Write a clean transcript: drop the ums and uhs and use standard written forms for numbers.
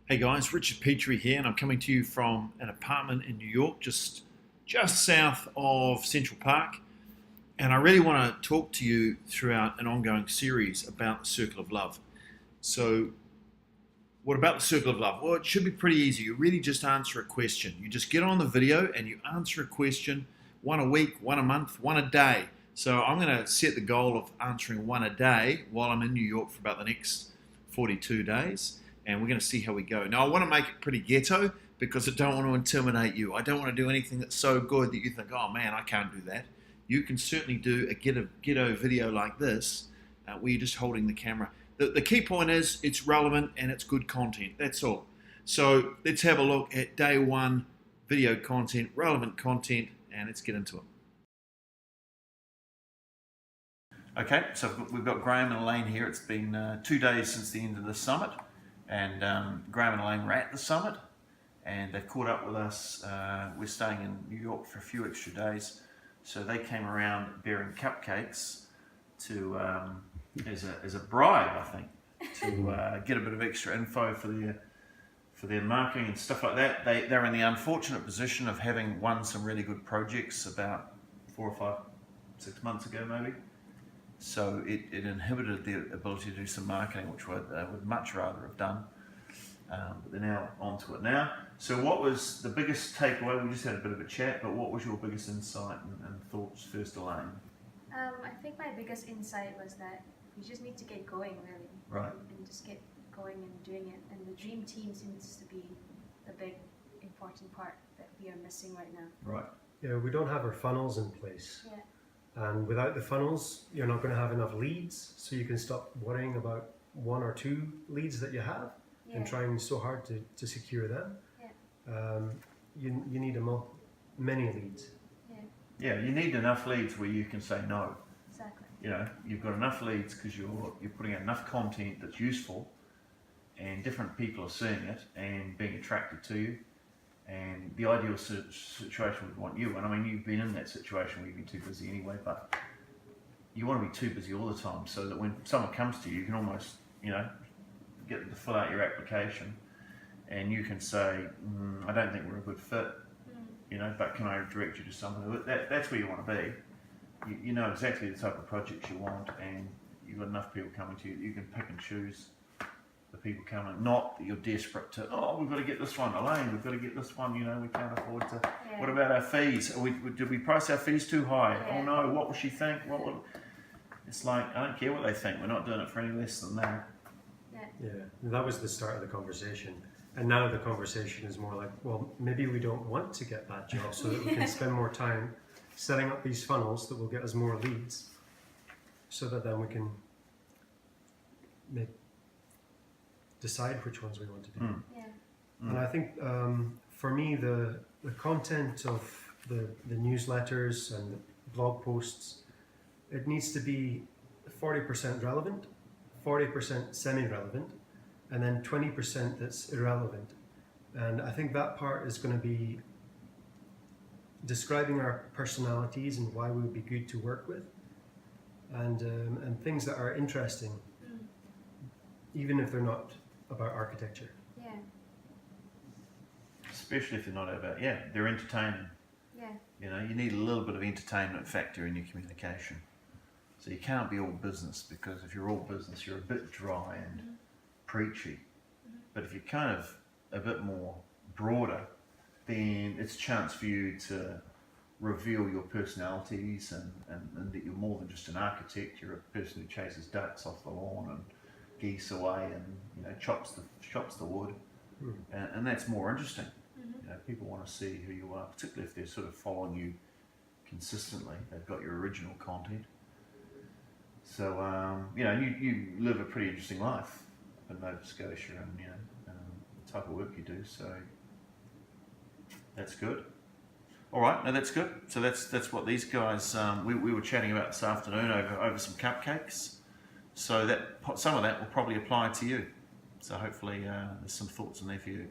Hey guys, Richard Petrie here, and I'm coming to you from an apartment in New York, just south of Central Park. And I really want to talk to you throughout an ongoing series about the circle of love. So, what about the circle of love? Well, it should be pretty easy. You really just answer a question. You just get on the video and you answer a question, one a week, one a month, one a day. So I'm going to set the goal of answering one a day while I'm in New York for about the next 42 days. And we're going to see how we go. Now, I want to make it pretty ghetto because I don't want to intimidate you. I don't want to do anything that's so good that you think, oh man, I can't do that. You can certainly do a ghetto video like this where you're just holding the camera. The key point is it's relevant and it's good content. That's all. So let's have a look at day one, video content, relevant content, and let's get into it. Okay, so we've got Graham and Elaine here. It's been 2 days since the end of the summit. And Graham and Elaine were at the summit, and they caught up with us. We're staying in New York for a few extra days, so they came around bearing cupcakes to as a bribe, I think, to get a bit of extra info for their marketing and stuff like that. They're in the unfortunate position of having won some really good projects about 4 or 5, 6 months ago, maybe. So it inhibited their ability to do some marketing, which they would much rather have done. But they're now onto it now. So what was the biggest takeaway? We just had a bit of a chat, but what was your biggest insight and thoughts first, Elaine? I think my biggest insight was that we just need to get going, really. Right. And just get going and doing it. And the dream team seems to be the big, important part that we are missing right now. Right. Yeah, we don't have our funnels in place. Yeah. And without the funnels, you're not going to have enough leads, so you can stop worrying about 1 or 2 leads that you have and trying so hard to secure them. Yeah. You need many leads. Yeah, you need enough leads where you can say no. Exactly. You know, you've got enough leads because you're putting out enough content that's useful, and different people are seeing it and being attracted to you. And the ideal situation would want you, and I mean, you've been in that situation where you've been too busy anyway, but you want to be too busy all the time so that when someone comes to you, you can almost, get them to fill out your application and you can say, I don't think we're a good fit, but can I direct you to someone? That's where you want to be. You know exactly the type of projects you want, and you've got enough people coming to you that you can pick and choose the people coming, not that you're desperate to, we've got to get this one, Elaine, we've got to get this one, we can't afford to. Yeah. What about our fees? Did we price our fees too high? Yeah. Oh no, what will she think? It's like, I don't care what they think, we're not doing it for any less than that. Yeah, that was the start of the conversation. And now the conversation is more like, well, maybe we don't want to get that job so that we can spend more time setting up these funnels that will get us more leads so that then we can decide which ones we want to do. And I think for me the content of the newsletters and the blog posts, it needs to be 40% relevant, 40% semi-relevant, and then 20% that's irrelevant. And I think that part is going to be describing our personalities and why we would be good to work with, and things that are interesting, even if they're not about architecture. Yeah. Especially if they're not about, they're entertaining. Yeah. You need a little bit of entertainment factor in your communication. So you can't be all business, because if you're all business, you're a bit dry and preachy. But if you're kind of a bit more broader, then it's a chance for you to reveal your personalities and that you're more than just an architect. You're a person who chases ducks off the lawn and geese away and chops the wood, and that's more interesting. People want to see who you are, particularly if they're sort of following you consistently. They've got your original content. So you live a pretty interesting life up in Nova Scotia, and the type of work you do. So that's good. All right, no, that's good. So that's what these guys we were chatting about this afternoon over some cupcakes. So that some of that will probably apply to you. So hopefully there's some thoughts in there for you.